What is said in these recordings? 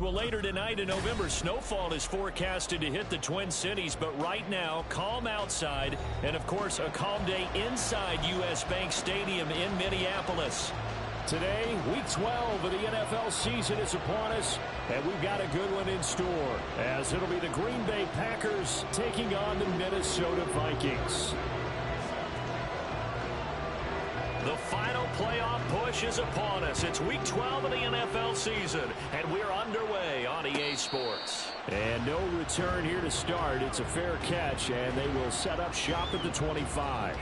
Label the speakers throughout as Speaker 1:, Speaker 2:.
Speaker 1: Well, later tonight, a November snowfall is forecasted to hit the Twin Cities, but right now, calm outside, and of course, a calm day inside U.S. Bank Stadium in Minneapolis. Today, Week 12 of the NFL season is upon us, and we've got a good one in store, as it'll be the Green Bay Packers taking on the Minnesota Vikings. The final playoff push is upon us. It's Week 12 of the NFL season, and we're underway on EA Sports. And no return here to start. It's a fair catch, and they will set up shop at the 25.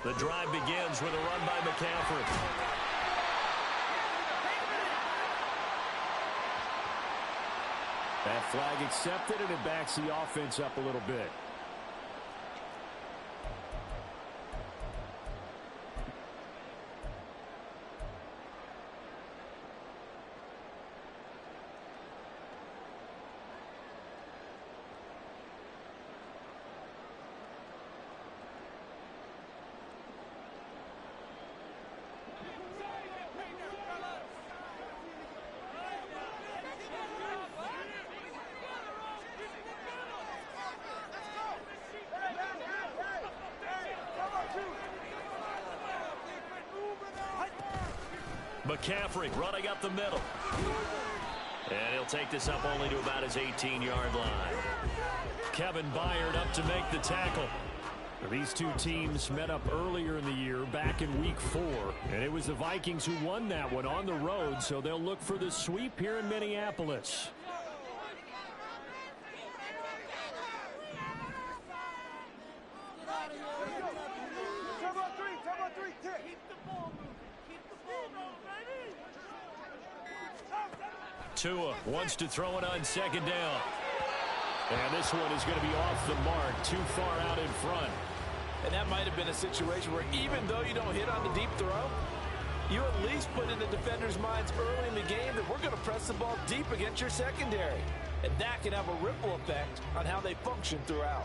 Speaker 1: The drive begins with a run by McCaffrey. That flag accepted, and it backs the offense up a little bit. McCaffrey running up the middle. And he'll take this up only to about his 18-yard line. Kevin Byard up to make the tackle. These two teams met up earlier in the year, back in Week 4. And it was the Vikings who won that one on the road, so they'll look for the sweep here in Minneapolis. Tua wants to throw it on second down. And this one is going to be off the mark, too far out in front.
Speaker 2: And that might have been a situation where even though you don't hit on the deep throw, you at least put in the defenders' minds early in the game that we're going to press the ball deep against your secondary. And that can have a ripple effect on how they function throughout.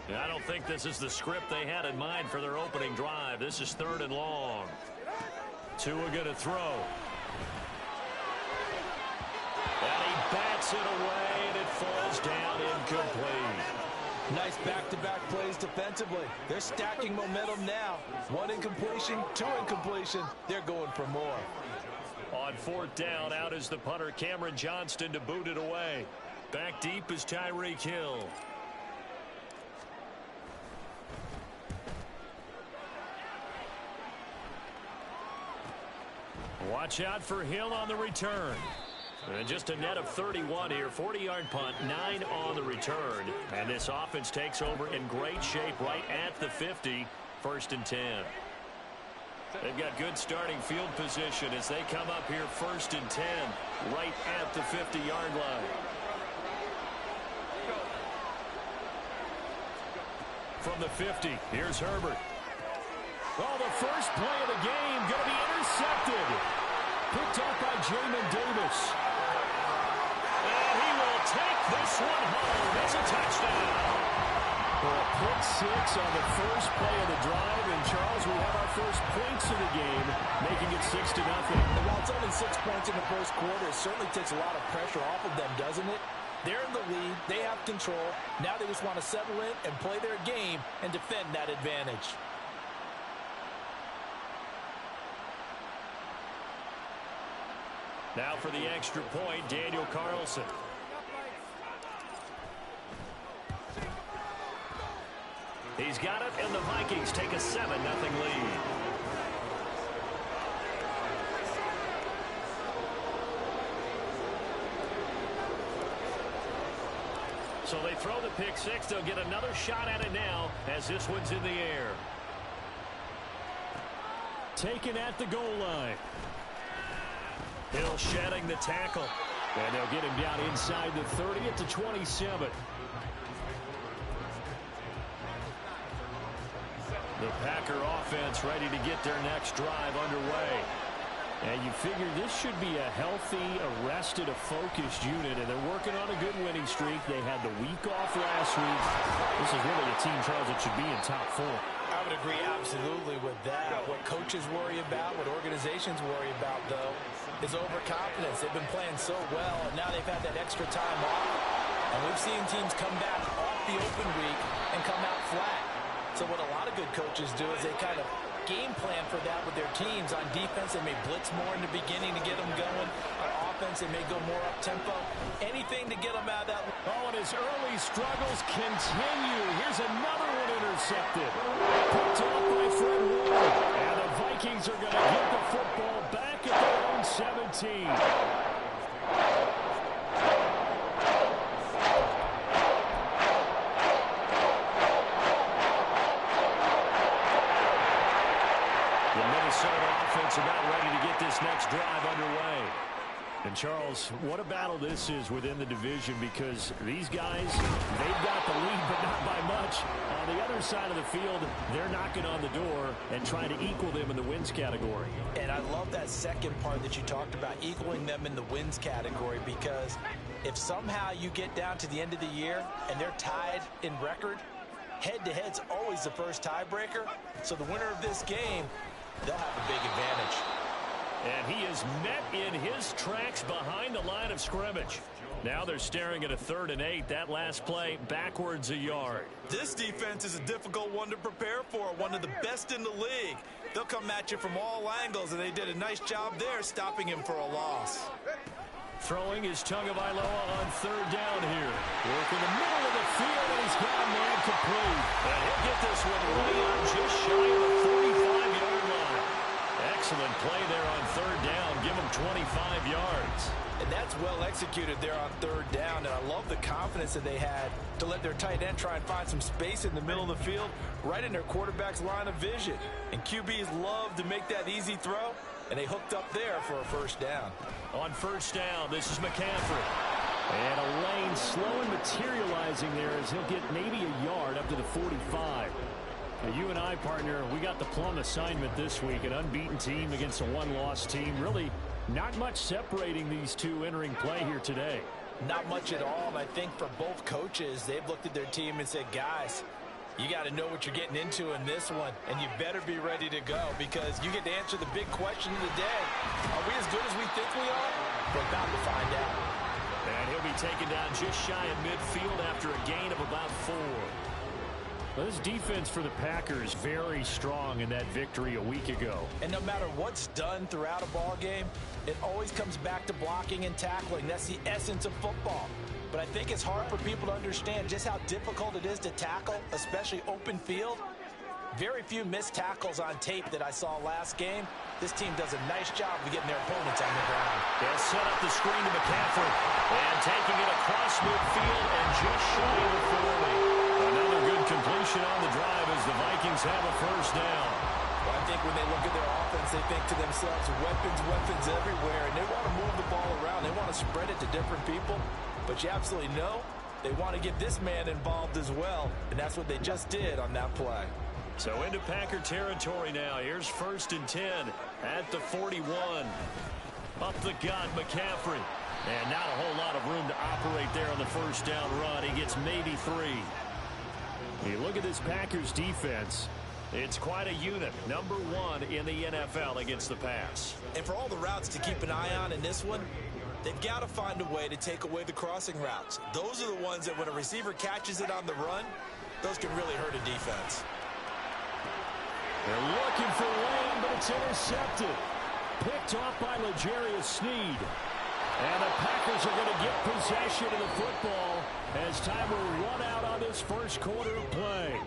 Speaker 1: I don't think this is the script they had in mind for their opening drive. This is 3rd and long. Tua going to throw. And he bats it away, and it falls down incomplete.
Speaker 2: Nice back-to-back plays defensively. They're stacking momentum now. 1 incompletion, 2 incompletion. They're going for more.
Speaker 1: On 4th down, out is the punter, Cameron Johnston, to boot it away. Back deep is Tyreek Hill. Watch out for Hill on the return. And just a net of 31 here. 40-yard punt, 9 on the return. And this offense takes over in great shape right at the 50. 1st and 10. They've got good starting field position as they come up here 1st and 10 right at the 50-yard line. From the 50, here's Herbert. Well, the first play of the game going to be intercepted. Picked up by Jamin Davis. And he will take this one home as a touchdown. For a pick six on the first play of the drive. And, Charles, we have our first points of the game, making it 6-0.
Speaker 2: And while it's only 6 points in the first quarter, it certainly takes a lot of pressure off of them, doesn't it? They're in the lead. They have control. Now they just want to settle in and play their game and defend that advantage.
Speaker 1: Now for the extra point, Daniel Carlson. He's got it, and the Vikings take a 7-0 lead. So they throw the pick six. They'll get another shot at it now as this one's in the air. Taken at the goal line. Hill shedding the tackle. And they'll get him down inside the 30 at the 27. The Packer offense ready to get their next drive underway. And you figure this should be a healthy, arrested, a focused unit, and they're working on a good winning streak. They had the week off last week. This is really a team, Charles, that should be in top 4.
Speaker 2: I would agree absolutely with that. What coaches worry about, what organizations worry about, though, is overconfidence. They've been playing so well, and now they've had that extra time off. And we've seen teams come back off the open week and come out flat. So what a lot of good coaches do is they kind of game plan for that with their teams. On defense, they may blitz more in the beginning to get them going. On offense, they may go more up-tempo. Anything to get them out of that.
Speaker 1: Oh, and his early struggles continue. Here's another one intercepted. Picked off by Fred Warner. And the Vikings are going to get the football back at their own 17. About ready to get this next drive underway. And, Charles, what a battle this is within the division, because these guys, they've got the lead, but not by much. On the other side of the field, they're knocking on the door and trying to equal them in the wins category.
Speaker 2: And I love that second part that you talked about, equaling them in the wins category, because if somehow you get down to the end of the year and they're tied in record, head-to-head's always the first tiebreaker. So the winner of this game, they'll have a big advantage.
Speaker 1: And he is met in his tracks behind the line of scrimmage. Now they're staring at a 3rd and 8. That last play backwards a yard.
Speaker 2: This defense is a difficult one to prepare for, one of the best in the league. They'll come at you from all angles, and they did a nice job there stopping him for a loss.
Speaker 1: Throwing is Tagovailoa on 3rd down here. Work in the middle of the field, and he's got a man complete. And he'll get this one right on just shy of the 45-yard line. Excellent play there on 3rd down. Give him 25 yards.
Speaker 2: And that's well executed there on 3rd down. And I love the confidence that they had to let their tight end try and find some space in the middle of the field, right in their quarterback's line of vision. And QBs love to make that easy throw, and they hooked up there for a 1st down.
Speaker 1: On 1st down, this is McCaffrey. And a lane slow and materializing there as he'll get maybe a yard up to the 45. Now, you and I, partner, we got the plum assignment this week. An unbeaten team against a one-loss team. Really not much separating these two entering play here today.
Speaker 2: Not much at all. And I think for both coaches, they've looked at their team and said, guys, you got to know what you're getting into in this one, and you better be ready to go, because you get to answer the big question of the day. Are we as good as we think we are? We're about to find out.
Speaker 1: And he'll be taken down just shy of midfield after a gain of about 4. Well, this defense for the Packers very strong in that victory a week ago.
Speaker 2: And no matter what's done throughout a ball game, it always comes back to blocking and tackling. That's the essence of football. But I think it's hard for people to understand just how difficult it is to tackle, especially open field. Very few missed tackles on tape that I saw last game. This team does a nice job of getting their opponents on the ground.
Speaker 1: They'll set up the screen to McCaffrey. And taking it across midfield and just shy of the 40. Another good completion on the drive as the Vikings have a 1st down.
Speaker 2: Well, I think when they look at their offense, they think to themselves, weapons everywhere. And they want to move the ball around. They want to spread it to different people. But you absolutely know they want to get this man involved as well. And that's what they just did on that play.
Speaker 1: So into Packer territory now. Here's 1st and 10 at the 41. Up the gut, McCaffrey. And not a whole lot of room to operate there on the 1st down run. He gets maybe 3. You look at this Packers defense. It's quite a unit. Number 1 in the NFL against the pass.
Speaker 2: And for all the routes to keep an eye on in this one, they've got to find a way to take away the crossing routes. Those are the ones that when a receiver catches it on the run, those can really hurt a defense.
Speaker 1: They're looking for Lane, but it's intercepted. Picked off by L'Jarius Sneed. And the Packers are going to get possession of the football as time will run out on this first quarter of play.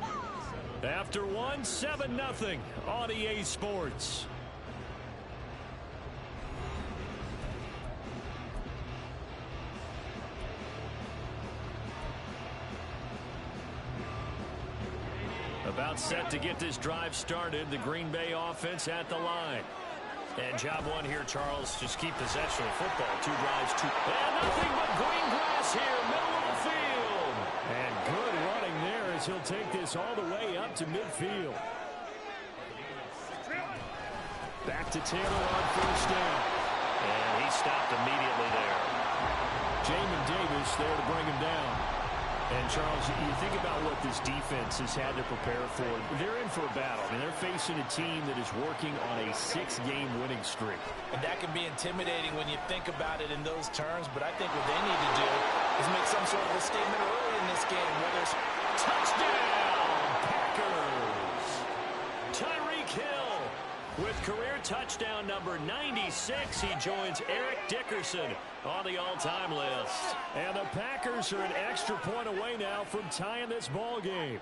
Speaker 1: After 7-0 on EA Sports. About set to get this drive started. The Green Bay offense at the line. And job one here, Charles, just keep possession of football. 2 drives, 2. And nothing but green grass here, middle of the field. And good running there as he'll take this all the way up to midfield. Back to Taylor on first down. And he stopped immediately there. Jamin Davis there to bring him down. And, Charles, you think about what this defense has had to prepare for. They're in for a battle. I mean, they're facing a team that is working on a 6-game winning streak. And that can be intimidating when you think about it in those terms. But I think what they need to do is make some sort of a statement early in this game, whether it's touchdown, Packers. Tyreek Hill with career touchdown number 96. He joins Eric Dickerson on the all-time list. And the Packers are an extra point away now from tying this ball game.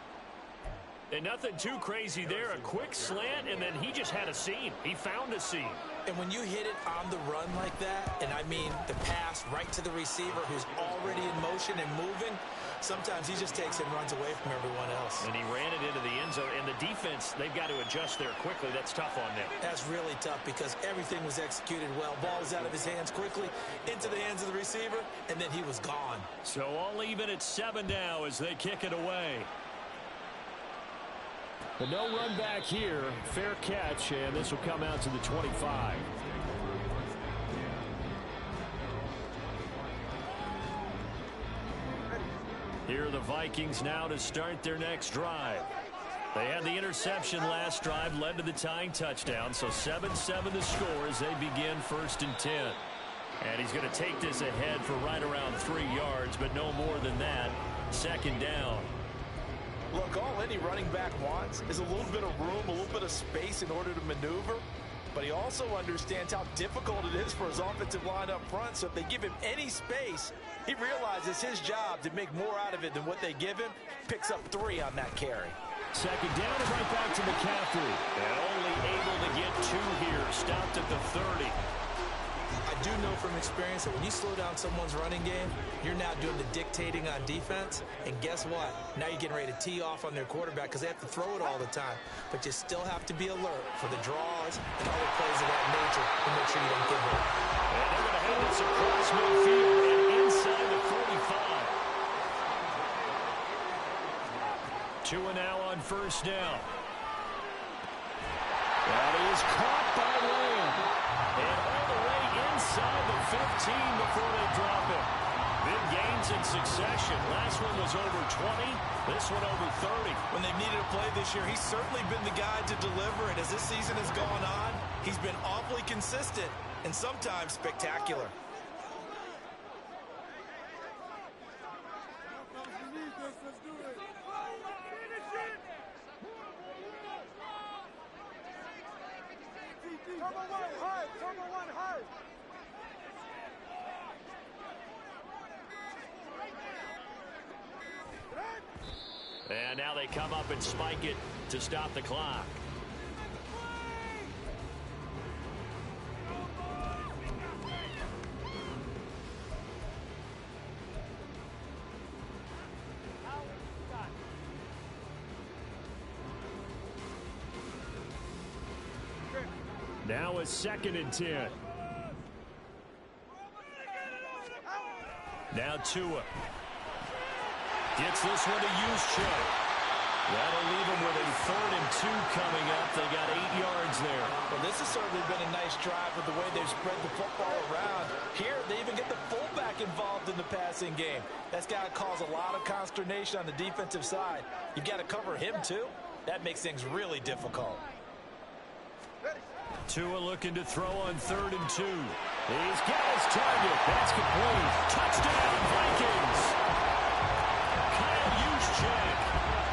Speaker 1: And nothing too crazy there. A quick slant, and then he just had a seam. He found a seam.
Speaker 2: And when you hit it on the run like that, and I mean the pass right to the receiver who's already in motion and moving, sometimes he just takes and runs away from everyone else. And he ran it into the end zone. And the defense, they've got to adjust there quickly. That's tough on them. That's really tough because everything was executed well. Ball was out of his hands quickly, into the hands of the receiver, and then he was gone. So all even at 7 now as they kick it away.
Speaker 1: But no run back here. Fair catch, and this will come out to the 25. Here are the Vikings now to start their next drive. They had the interception last drive, led to the tying touchdown. So 7-7 the score as they begin 1st and 10. And he's going to take this ahead for right around 3 yards, but no more than that. 2nd down.
Speaker 2: Look, all any running back wants is a little bit of room, a little bit of space in order to maneuver. But he also understands how difficult it is for his offensive line up front. So if they give him any space, he realizes his job to make more out of it than what they give him. Picks up 3 on that carry.
Speaker 1: 2nd down and right back to McCaffrey. And only able to get 2 here. Stopped at the 30.
Speaker 2: I do know from experience that when you slow down someone's running game, you're now doing the dictating on defense. And guess what? Now you're getting ready to tee off on their quarterback because they have to throw it all the time. But you still have to be alert for the draws and other plays of that nature to make sure you don't get hurt.
Speaker 1: And they're going to have this across midfield and inside the 45. 2 now on 1st down. That is caught by Lamb. And all the way inside the 15 before they drop it. Big gains in succession. Last one was over 20. This one over 30.
Speaker 2: When they've needed a play this year, he's certainly been the guy to deliver. And as this season has gone on, he's been awfully consistent and sometimes spectacular.
Speaker 1: And now they come up and spike it to stop the clock. Now a 2nd and 10. Now Tua. Gets this one to Juszczyk. That'll leave them with a 3rd and 2 coming up. They got 8 yards there.
Speaker 2: Well, this has certainly been a nice drive with the way they've spread the football around. Here, they even get the fullback involved in the passing game. That's got to cause a lot of consternation on the defensive side. You've got to cover him, too. That makes things really difficult.
Speaker 1: Tua looking to throw on 3rd and 2. He's got his target. That's complete. Touchdown, Vikings. Kyle Juszczyk,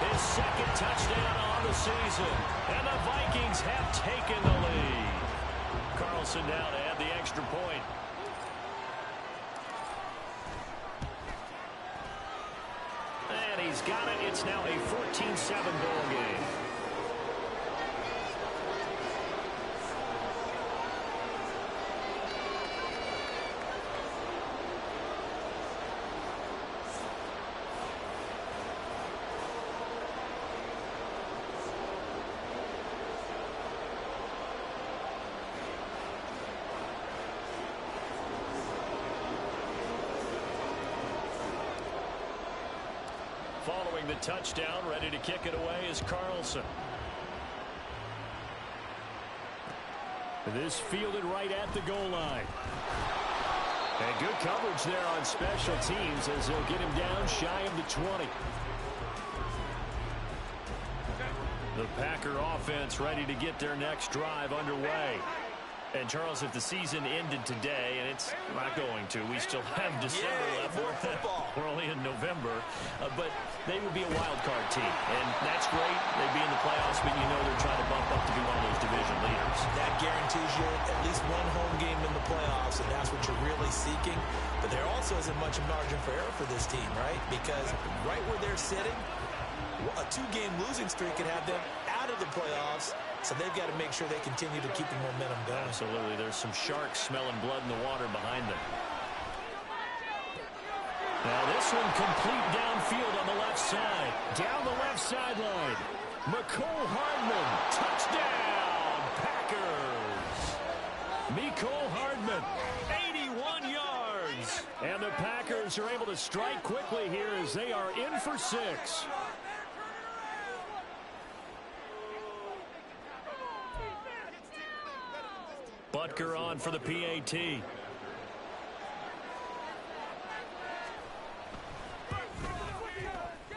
Speaker 1: his 2nd touchdown on the season. And the Vikings have taken the lead. Carlson now to add the extra point. And he's got it. It's now a 14-7 ball game. Following the touchdown, ready to kick it away is Carlson. This fielded right at the goal line. And good coverage there on special teams as they'll get him down shy of the 20. The Packer offense ready to get their next drive underway. And, Charles, if the season ended today, and it's not going to, we still have December left. We're only in November. But they would be a wild card team. And that's great. They'd be in the playoffs, but you know they're trying to bump up to be one of those division leaders.
Speaker 2: That guarantees you at least one home game in the playoffs, and that's what you're really seeking. But there also isn't much margin for error for this team, right? Because right where they're sitting, a 2-game losing streak could have them out of the playoffs. So they've got to make sure they continue to keep the momentum going.
Speaker 1: Absolutely. There's some sharks smelling blood in the water behind them. Now this one complete downfield on the left side. Down the left sideline. Mecole Hardman. Touchdown, Packers. Mecole Hardman. 81 yards. And the Packers are able to strike quickly here as they are in for 6. Butker on for the PAT.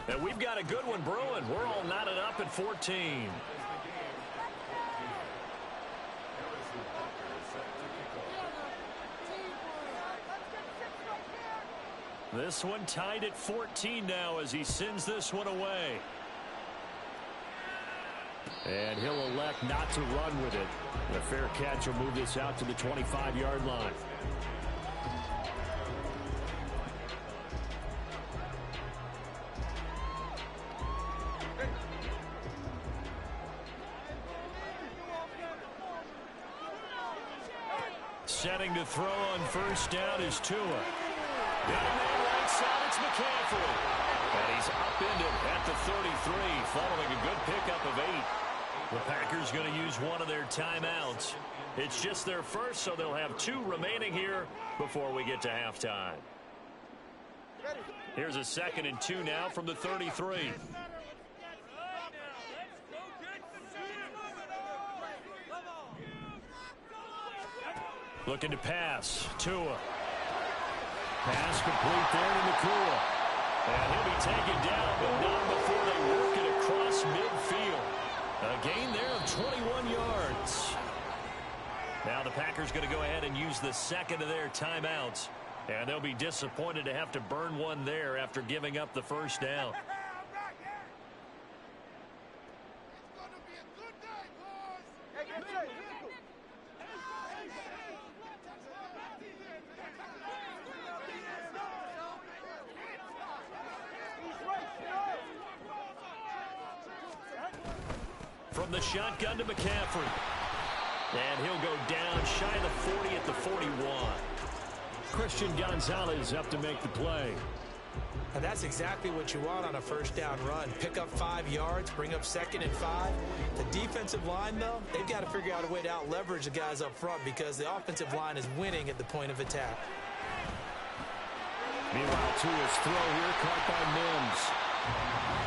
Speaker 1: And we've got a good one brewing. We're all knotted up at 14. This one tied at 14 now as he sends this one away. And he'll elect not to run with it. The fair catch will move this out to the 25-yard line. Setting to throw on first down is Tua. Got a man right side, it's McCaffrey. And he's upended at the 33 following a good pickup of 8. The Packers going to use one of their timeouts. It's just their first, so they'll have 2 remaining here before we get to halftime. Here's a 2nd and 2 now from the 33. Looking to pass. Tua. Pass complete there to Nakua. And he'll be taken down, but not before they work it across midfield. A gain there of 21 yards. Now the Packers going to go ahead and use the 2nd of their timeouts. And they'll be disappointed to have to burn one there after giving up the first down. From the shotgun to McCaffrey. And he'll go down shy of the 40 at the 41. Christian Gonzalez up to make the play.
Speaker 2: And that's exactly what you want on a first down run. Pick up 5 yards, bring up 2nd and 5. The defensive line, though, they've got to figure out a way to out-leverage the guys up front because the offensive line is winning at the point of attack.
Speaker 1: Meanwhile, Tua's throw here caught by Mims.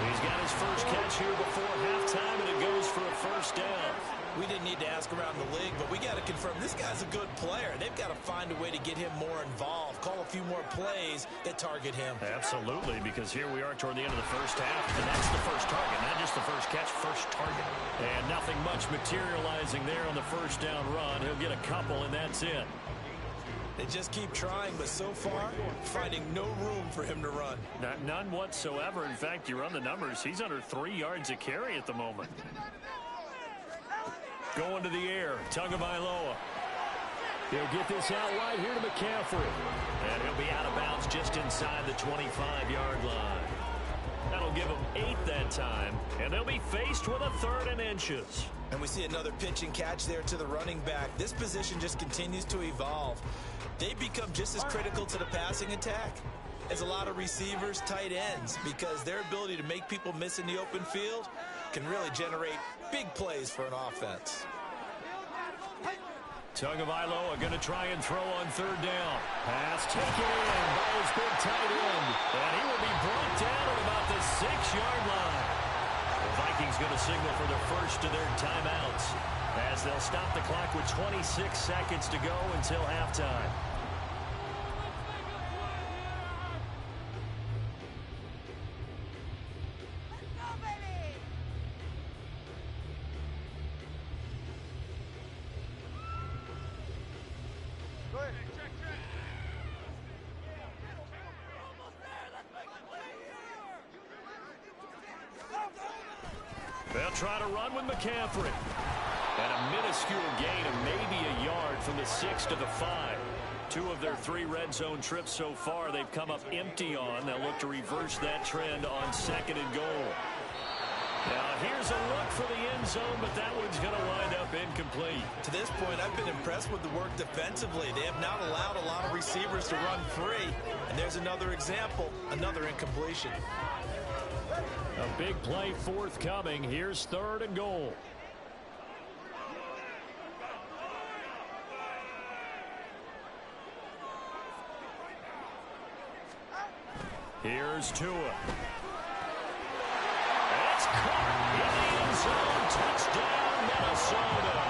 Speaker 1: He's got his first catch here before halftime, and it goes for a first down.
Speaker 2: We didn't need to ask around the league, but we got to confirm this guy's a good player. They've got to find a way to get him more involved, call a few more plays that target him.
Speaker 1: Absolutely, because here we are toward the end of the first half, and that's the first target, not just the first catch, first target. And nothing much materializing there on the first down run. He'll get a couple, and that's it.
Speaker 2: They just keep trying, but so far, finding no room for him to run.
Speaker 1: None whatsoever. In fact, you run the numbers. He's under 3 yards a carry at the moment. Going to the air, Tagovailoa. He'll get this out wide here to McCaffrey. And he'll be out of bounds just inside the 25-yard line. That'll give them 8 that time, and they'll be faced with a 3rd and inches.
Speaker 2: And we see another pitch and catch there to the running back. This position just continues to evolve. They become just as critical to the passing attack as a lot of receivers, tight ends, because their ability to make people miss in the open field can really generate big plays for an offense.
Speaker 1: Tagovailoa going to try and throw on 3rd down. Pass taken in by his big tight end. And he will be brought down at about the 6-yard line. The Vikings going to signal for their first of their timeouts as they'll stop the clock with 26 seconds to go until halftime. They'll try to run with McCaffrey. And a minuscule gain of maybe a yard from the 6 to the 5. 2 of their 3 red zone trips so far they've come up empty on. They'll look to reverse that trend on 2nd and goal. Now here's a look for the end zone, but that one's going to wind up incomplete.
Speaker 2: To this point, I've been impressed with the work defensively. They have not allowed a lot of receivers to run free. And there's another example, another incompletion.
Speaker 1: A big play forthcoming. Here's 3rd and goal. Here's Tua. It's caught in the end zone. Touchdown, Minnesota.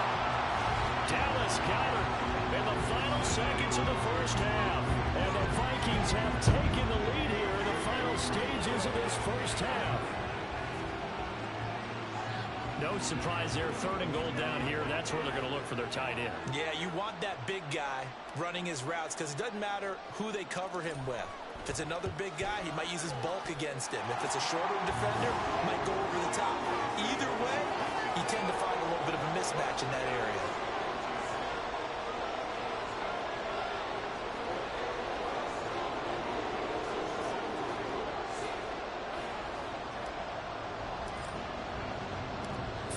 Speaker 1: Dallas got it in the final seconds of the first half. And the Vikings have taken the lead here in the final stages of this first half. No surprise there. 3rd and goal down here. That's where they're going to look for their tight end.
Speaker 2: Yeah, you want that big guy running his routes because it doesn't matter who they cover him with. If it's another big guy, he might use his bulk against him. If it's a shorter defender, he might go over the top. Either way, you tend to find a little bit of a mismatch in that area.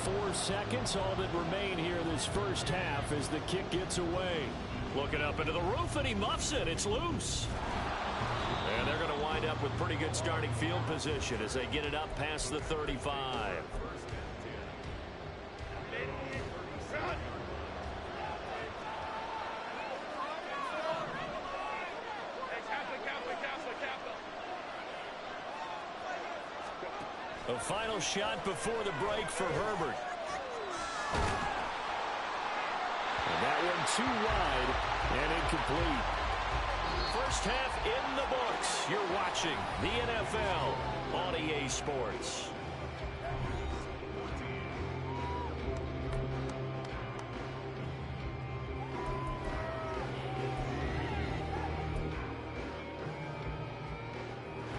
Speaker 1: Four seconds, all that remain here this first half as the kick gets away. Looking up into the roof, and he muffs it. It's loose. And they're going to wind up with pretty good starting field position as they get it up past the 35. A final shot before the break for Herbert. And that one too wide and incomplete. First half in the books. You're watching the NFL on EA Sports.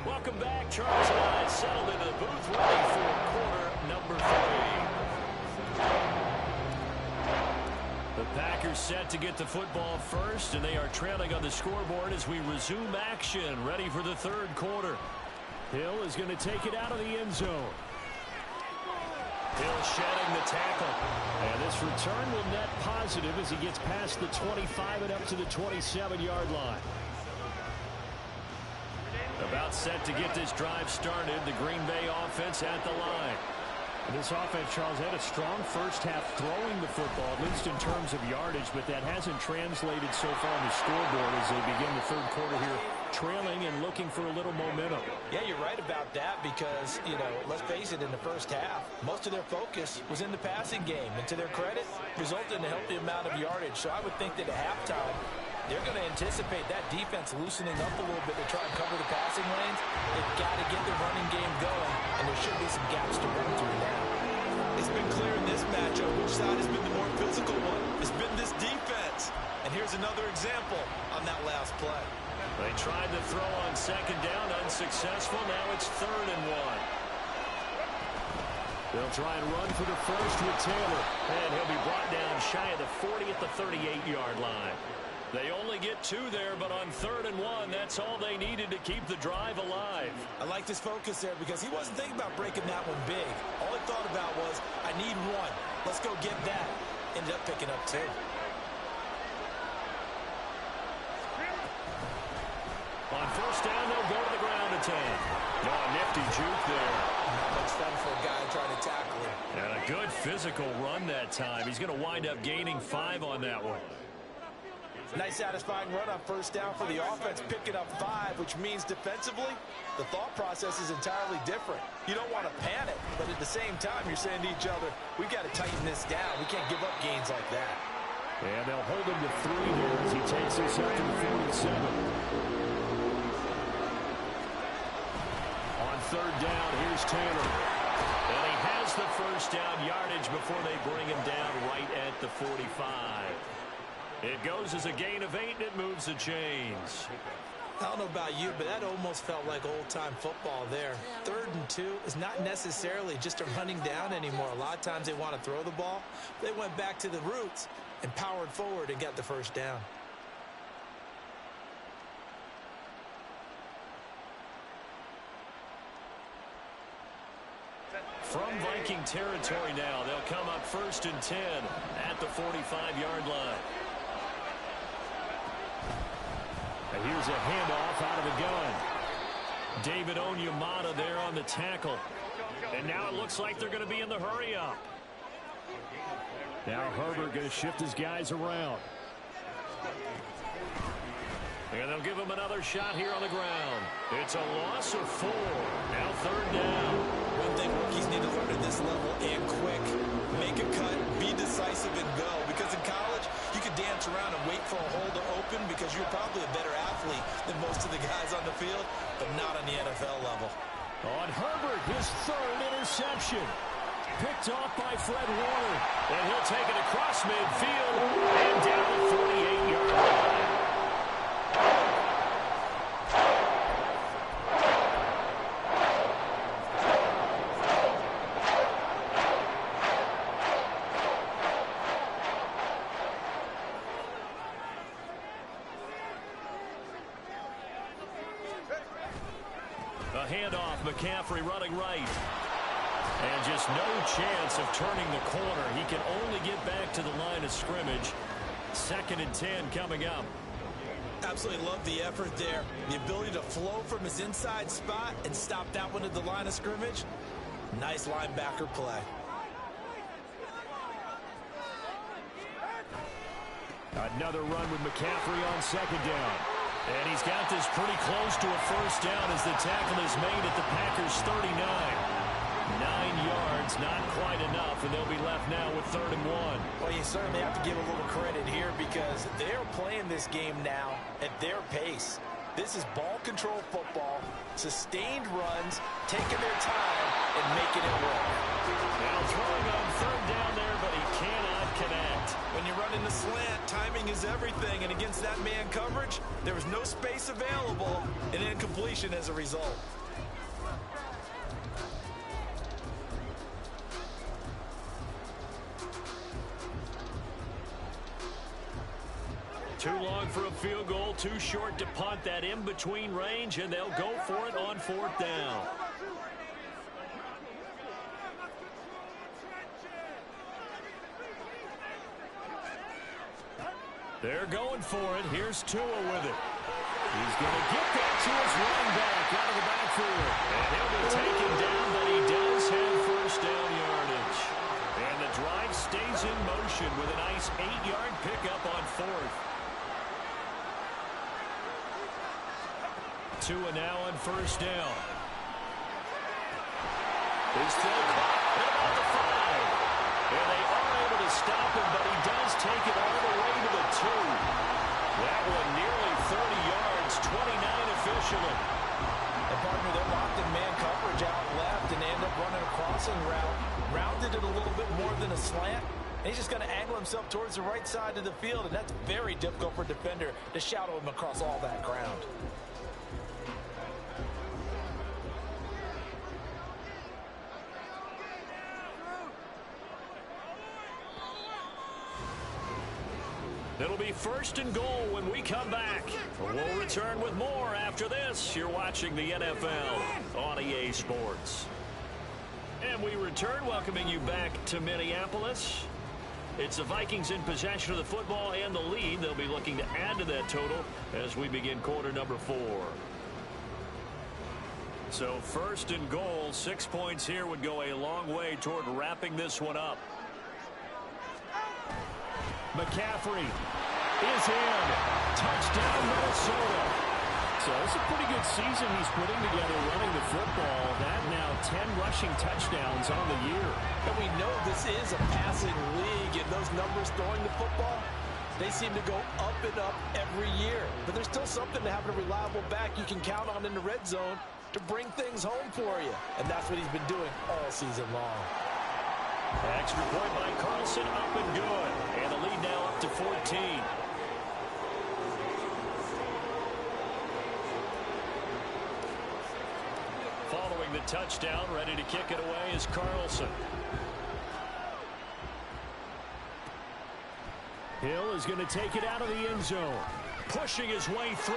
Speaker 1: Welcome back. Charles and I settled into the booth ready for quarter number 3. The Packers set to get the football first, and they are trailing on the scoreboard as we resume action, ready for the 3rd quarter. Hill is going to take it out of the end zone. Hill shedding the tackle. And this return will net positive as he gets past the 25 and up to the 27-yard line. About set to get this drive started. The Green Bay offense at the line.
Speaker 3: And this offense, Charles, had a strong first half throwing the football, at least in terms of yardage, but that hasn't translated so far on the scoreboard as they begin the 3rd quarter here
Speaker 1: trailing and looking for a little momentum.
Speaker 2: Yeah, you're right about that because, let's face it, in the first half, most of their focus was in the passing game. And to their credit, resulted in a healthy amount of yardage. So I would think that at halftime, they're going to anticipate that defense loosening up a little bit to try and cover the passing lanes. They've got to get their running game going, and there should be some gaps to run through now.
Speaker 4: It's been clear in this matchup which side has been the more physical one. It's been this defense. And here's another example on that last play.
Speaker 1: They tried to throw on second down, unsuccessful. Now it's 3rd and 1. They'll try and run for the first with Taylor. And he'll be brought down shy of the 40 at the 38-yard line. They only get 2 there, but on 3rd and 1, that's all they needed to keep the drive alive.
Speaker 2: I like this focus there because he wasn't thinking about breaking that one big. All he thought about was, I need 1. Let's go get that. Ended up picking up 2.
Speaker 1: On first down, they'll go to the ground attack. No, nifty juke there.
Speaker 2: Not much fun for a guy trying to tackle him.
Speaker 1: And a good physical run that time. He's going to wind up gaining 5 on that one.
Speaker 2: Nice satisfying run on first down for the offense, picking up 5, which means defensively, the thought process is entirely different. You don't want to panic, but at the same time, you're saying to each other, we've got to tighten this down. We can't give up gains like that.
Speaker 1: And they'll hold him to 3 here as he takes us up to the 47. On 3rd down, here's Taylor. And he has the first down yardage before they bring him down right at the 45. It goes as a gain of 8, and it moves the chains.
Speaker 2: I don't know about you, but that almost felt like old-time football there. 3rd and 2 is not necessarily just a running down anymore. A lot of times they want to throw the ball. They went back to the roots and powered forward and got the first down.
Speaker 1: From Viking territory now, they'll come up 1st and 10 at the 45-yard line. And here's a handoff out of the gun. David Onyemata there on the tackle. And now it looks like they're going to be in the hurry-up. Now Herbert going to shift his guys around. And they'll give him another shot here on the ground. It's a loss of 4. Now 3rd down.
Speaker 2: One thing rookies need to learn at this level and quick. Make a cut, be decisive, and go. Because in college, you can dance around and wait for a hole to open because you're probably a better athlete than most of the guys on the field, but not on the NFL level.
Speaker 1: On Herbert, his 3rd interception. Picked off by Fred Warner. And he'll take it across midfield and down the 48-yard line. A handoff, McCaffrey running right. And just no chance of turning the corner. He can only get back to the line of scrimmage. 2nd and 10 coming up.
Speaker 2: Absolutely love the effort there. The ability to flow from his inside spot and stop that one at the line of scrimmage. Nice linebacker play.
Speaker 1: Another run with McCaffrey on 2nd down. And he's got this pretty close to a first down as the tackle is made at the Packers' 39. 9 yards, not quite enough, and they'll be left now with 3rd and 1.
Speaker 2: Well, you certainly have to give a little credit here because they're playing this game now at their pace. This is ball control football, sustained runs, taking their time, and making it work.
Speaker 1: Now throwing on 3rd down there, but he cannot connect.
Speaker 2: When you run in the slant, timing is everything, and against that man coverage, there was no space available, and incompletion as a result.
Speaker 1: Too long for a field goal, too short to punt that in-between range, and they'll go for it on 4th down. They're going for it. Here's Tua with it. He's going to get that to his running back out of the backfield. And he'll be taken down, but he does have first down yardage. And the drive stays in motion with a nice 8-yard pickup on 4th. Tua now on first down. He's still caught at about the 5. And they are able to stop him, but he does take it all the way to the 2. That one nearly 30 yards, 29 officially.
Speaker 2: And partner, they're locked in man coverage out left, and they end up running a crossing route. Rounded it a little bit more than a slant. And he's just going to angle himself towards the right side of the field, and that's very difficult for a defender to shadow him across all that ground.
Speaker 1: It'll be first and goal when we come back. We'll return with more after this. You're watching the NFL on EA Sports. And we return, welcoming you back to Minneapolis. It's the Vikings in possession of the football and the lead. They'll be looking to add to that total as we begin quarter number 4. So first and goal, 6 points here would go a long way toward wrapping this one up. McCaffrey is in. Touchdown, Minnesota. So it's a pretty good season he's putting together running the football. That now 10 rushing touchdowns on the year.
Speaker 2: And we know this is a passing league, and those numbers throwing the football, they seem to go up and up every year. But there's still something to having a reliable back you can count on in the red zone to bring things home for you. And that's what he's been doing all season long.
Speaker 1: Extra point by Carlson, up and good. And the lead now up to 14. Following the touchdown, ready to kick it away is Carlson. Hill is going to take it out of the end zone. Pushing his way through.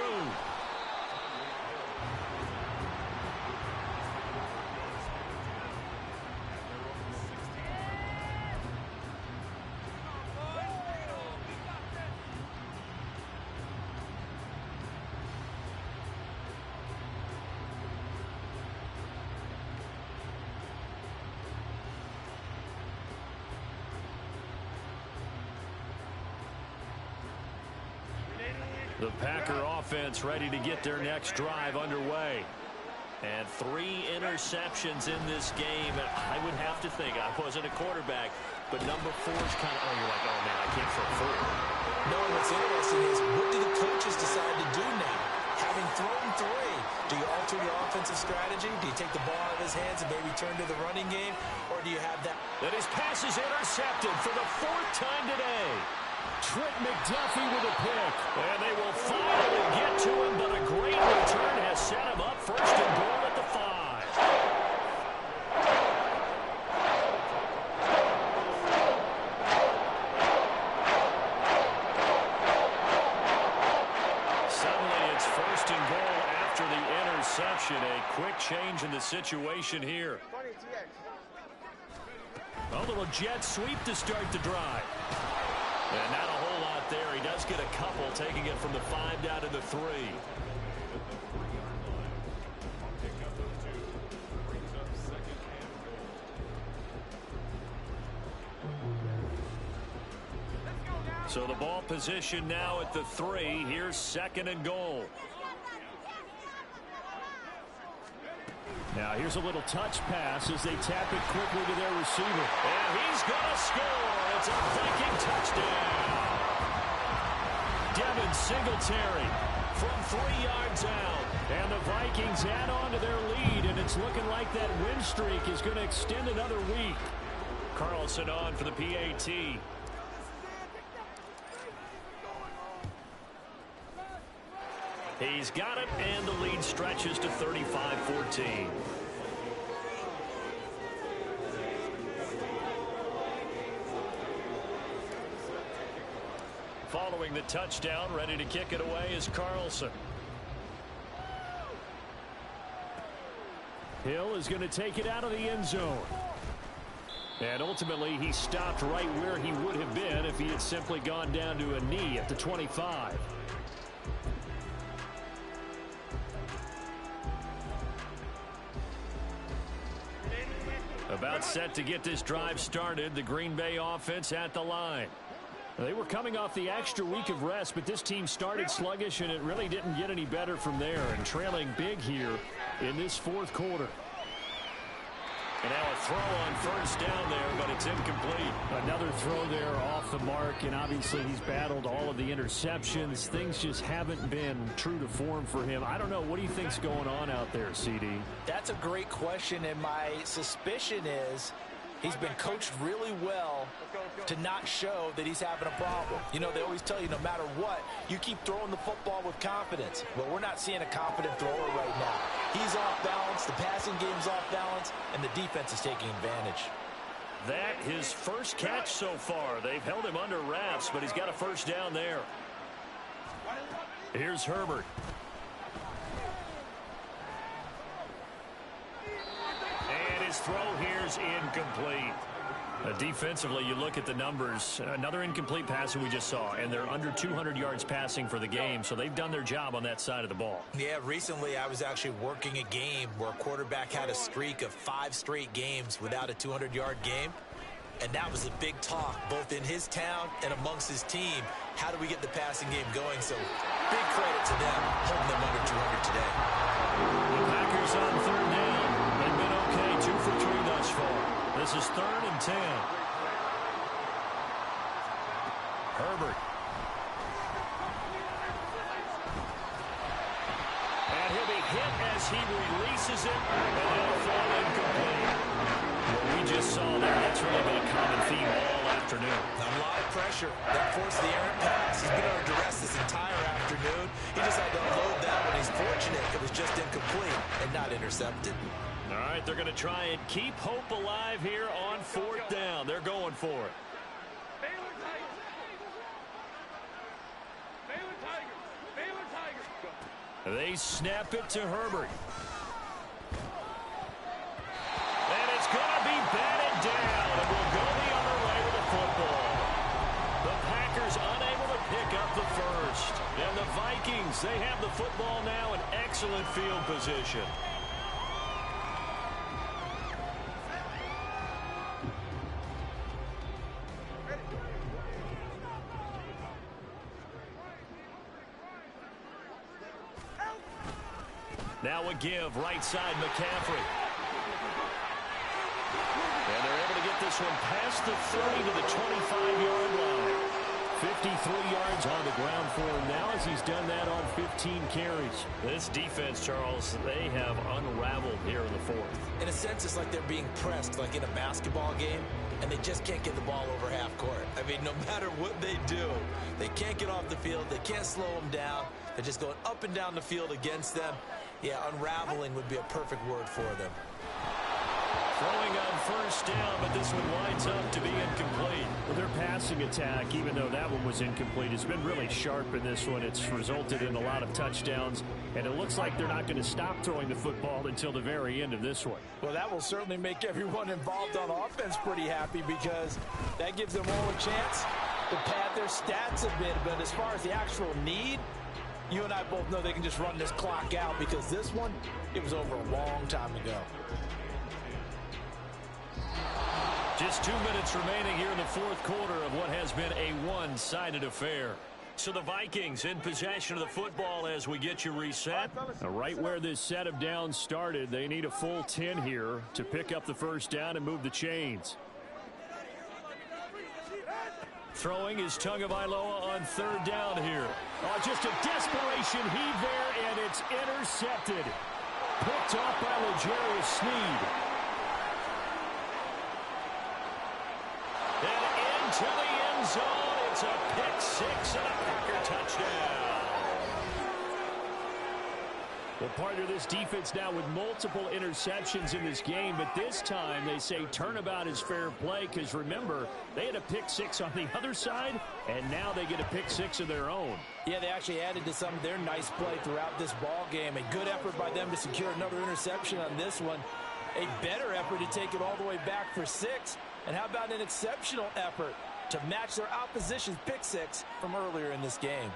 Speaker 1: The Packer offense ready to get their next drive underway. And 3 interceptions in this game. I would have to think, I wasn't a quarterback, but number 4 is kind of, you're like, oh man, I can't throw 4.
Speaker 2: No, what's interesting is, what do the coaches decide to do now? Having thrown 3, do you alter your offensive strategy? Do you take the ball out of his hands and maybe turn to the running game? Or do you have that?
Speaker 1: That his pass is intercepted for the 4th time today. Trent McDuffie with a pick. And they will finally get to him, but a great return has set him up first and goal at the 5. Suddenly it's first and goal after the interception. A quick change in the situation here. A little jet sweep to start the drive. And not a whole lot there. He does get a couple, taking it from the 5 down to the 3. So the ball position now at the 3. Here's second and goal. Now here's a little touch pass as they tap it quickly to their receiver. And he's going to score. It's a Viking touchdown. Devin Singletary from 3 yards out. And the Vikings add on to their lead, and it's looking like that win streak is going to extend another week. Carlson on for the PAT. He's got it, and the lead stretches to 35-14. Following the touchdown, ready to kick it away is Carlson. Hill is going to take it out of the end zone. And ultimately, he stopped right where he would have been if he had simply gone down to a knee at the 25. About set to get this drive started. The Green Bay offense at the line. They were coming off the extra week of rest, but this team started sluggish, and it really didn't get any better from there, and trailing big here in this fourth quarter. And now a throw on first down there, but it's incomplete.
Speaker 3: Another throw there off the mark, and obviously he's battled all of the interceptions. Things just haven't been true to form for him. I don't know. What do you think's going on out there, CD?
Speaker 2: That's a great question, and my suspicion is he's been coached really well to not show that he's having a problem. You know, they always tell you no matter what, you keep throwing the football with confidence. Well, we're not seeing a confident thrower right now. He's off balance, the passing game's off balance, and the defense is taking advantage.
Speaker 1: That his first catch so far. They've held him under wraps, but he's got a first down there. Here's Herbert. And his throw here's incomplete. Defensively, you look at the numbers. Another incomplete pass that we just saw, and they're under 200 yards passing for the game, so they've done their job on that side of the ball.
Speaker 4: Yeah, recently I was actually working a game where a quarterback had a streak of 5 straight games without a 200-yard game, and that was a big talk, both in his town and amongst his team. How do we get the passing game going? So big credit to them, holding them under 200 today.
Speaker 1: The Packers on third down. They've been okay, 2 for 3 thus far. This is 3rd and 10. Herbert. And he'll be hit as he releases it, and it'll fall incomplete. What we just saw there, that's really been a common theme all afternoon.
Speaker 4: A lot of pressure. That forced the errant pass. He's been under duress this entire afternoon. He just had to unload that one. He's fortunate it was just incomplete and not intercepted.
Speaker 1: All right, they're going to try and keep hope alive here on 4th down. They're going for it. They snap it to Herbert. And it's going to be batted down. And we'll go the other way with the football. The Packers unable to pick up the first. And the Vikings, they have the football now in excellent field position. Now a give, right side, McCaffrey. And they're able to get this one past the 30 to the 25-yard line. 53 yards on the ground for him now as he's done that on 15 carries. This defense, Charles, they have unraveled here in the 4th.
Speaker 4: In a sense, it's like they're being pressed like in a basketball game, and they just can't get the ball over half court. I mean, no matter what they do, they can't get off the field. They can't slow them down. They're just going up and down the field against them. Yeah, unraveling would be a perfect word for them.
Speaker 1: Throwing on first down, but this one winds up to be incomplete.
Speaker 3: Well, their passing attack, even though that one was incomplete, has been really sharp in this one. It's resulted in a lot of touchdowns, and it looks like they're not going to stop throwing the football until the very end of this one.
Speaker 2: Well, that will certainly make everyone involved on offense pretty happy because that gives them all a chance to pad their stats a bit. But as far as the actual need, you and I both know they can just run this clock out because this one, it was over a long time ago.
Speaker 1: Just 2 minutes remaining here in the 4th quarter of what has been a one-sided affair. So the Vikings in possession of the football as we get you reset.
Speaker 3: Now, right where this set of downs started, they need a full 10 here to pick up the first down and move the chains.
Speaker 1: Throwing is Tagovailoa on 3rd down here.
Speaker 3: Oh, just a desperation heave there, and it's intercepted. Picked off by L'Jarius Sneed.
Speaker 1: And into the end zone. It's a pick 6 and a Packer touchdown.
Speaker 3: Well, partner, this defense now with multiple interceptions in this game, but this time they say turnabout is fair play because, remember, they had a pick 6 on the other side, and now they get a pick 6 of their own.
Speaker 2: Yeah, they actually added to some of their nice play throughout this ball game. A good effort by them to secure another interception on this one. A better effort to take it all the way back for 6. And how about an exceptional effort to match their opposition's pick 6 from earlier in this game?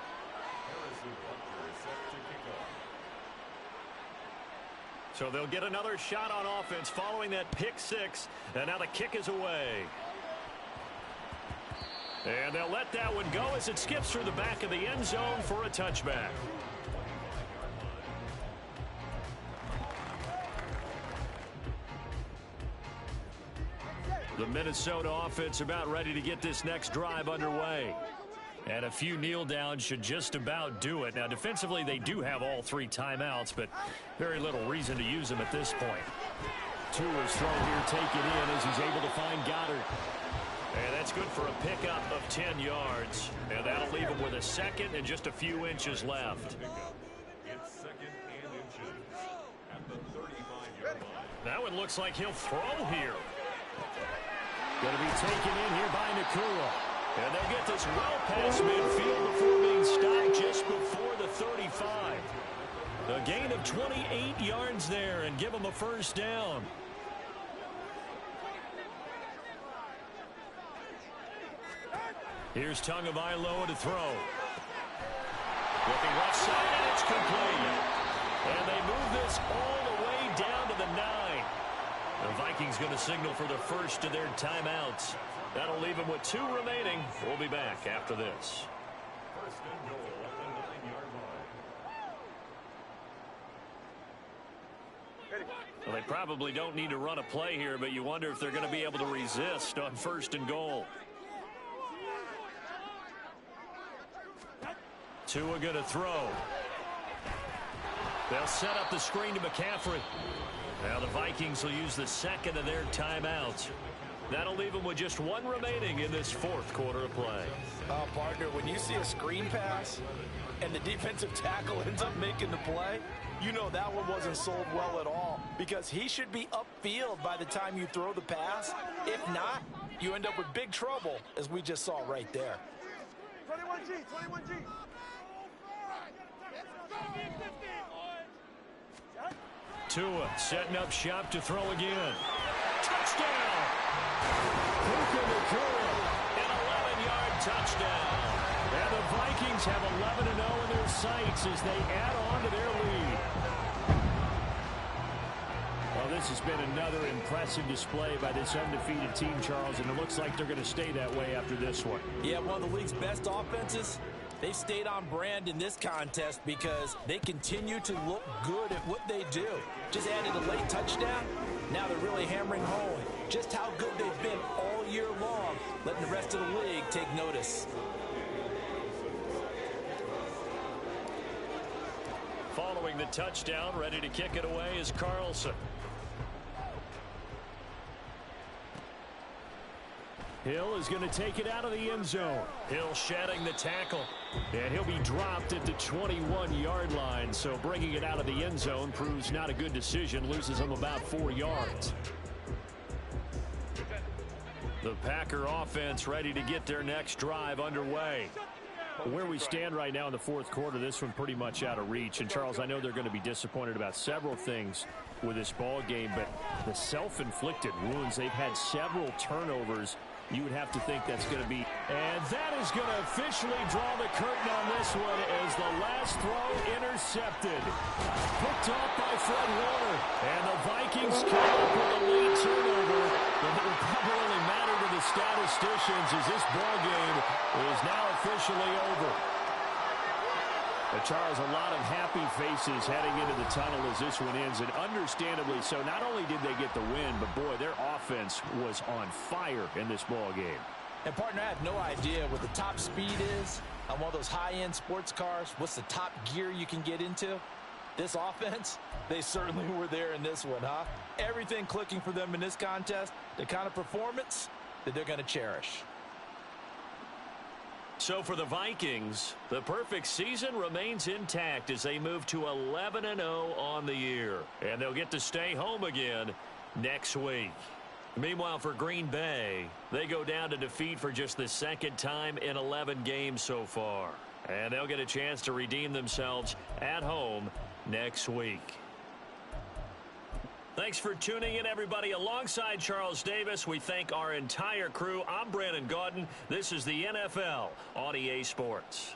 Speaker 1: So they'll get another shot on offense following that pick 6. And now the kick is away. And they'll let that one go as it skips through the back of the end zone for a touchback. The Minnesota offense about ready to get this next drive underway. And a few kneel downs should just about do it. Now, defensively, they do have all 3 timeouts, but very little reason to use them at this point. Tua's throw here taken in as he's able to find Goddard. And that's good for a pickup of 10 yards. And that'll leave him with a second and just a few inches left. That one looks like he'll throw here. Going to be taken in here by Nakua. And they'll get this well past midfield before being stopped just before the 35. A gain of 28 yards there and give them a first down. Here's Tagovailoa to throw. Looking left side, and it's complete. And they move this all the way down to the 9. The Vikings going to signal for the first of their timeouts. That'll leave them with 2 remaining. We'll be back after this. Well, they probably don't need to run a play here, but you wonder if they're going to be able to resist on 1st and goal. Tua going to throw. They'll set up the screen to McCaffrey. Now the Vikings will use the second of their timeouts. That'll leave them with just 1 remaining in this 4th quarter of play.
Speaker 2: Partner, when you see a screen pass and the defensive tackle ends up making the play, you know that one wasn't sold well at all, because he should be upfield by the time you throw the pass. If not, you end up with big trouble, as we just saw right there.
Speaker 5: 21G.
Speaker 1: Tua setting up shop to throw again. Touchdown! Puka Nakua, an 11-yard touchdown. And the Vikings have 11-0 in their sights as they add on to their lead. Well, this has been another impressive display by this undefeated team, Charles, and it looks like they're going to stay that way after this one.
Speaker 2: Yeah, one of the league's best offenses. They've stayed on brand in this contest because they continue to look good at what they do. Just added a late touchdown. Now they're really hammering home just how good they've been all year long, letting the rest of the league take notice.
Speaker 1: Following the touchdown, ready to kick it away is Carlson. Hill is going to take it out of the end zone. Hill shedding the tackle. And he'll be dropped at the 21-yard line. So bringing it out of the end zone proves not a good decision. Loses him about 4 yards. The Packer offense ready to get their next drive underway. Where we stand right now in the 4th quarter, this one pretty much out of reach. And, Charles, I know they're going to be disappointed about several things with this ball game, but the self-inflicted wounds, they've had several turnovers. You would have to think that's going to be. And that is going to officially draw the curtain on this one as the last throw intercepted. Picked off by Fred Warner. And the Vikings come up with a late turnover. But it will probably only matter to the statisticians as this ball game is now officially over. But Charles, a lot of happy faces heading into the tunnel as this one ends, and understandably so. Not only did they get the win, but boy, their offense was on fire in this ball game.
Speaker 2: And partner, I have no idea what the top speed is on one of those high-end sports cars. What's the top gear you can get into? This offense, they certainly were there in this one, huh? Everything clicking for them in this contest, the kind of performance that they're going to cherish.
Speaker 1: So for the Vikings, the perfect season remains intact as they move to 11-0 on the year. And they'll get to stay home again next week. Meanwhile, for Green Bay, they go down to defeat for just the 2nd time in 11 games so far. And they'll get a chance to redeem themselves at home next week. Thanks for tuning in, everybody. Alongside Charles Davis, we thank our entire crew. I'm Brandon Gaudin. This is the NFL on EA Sports.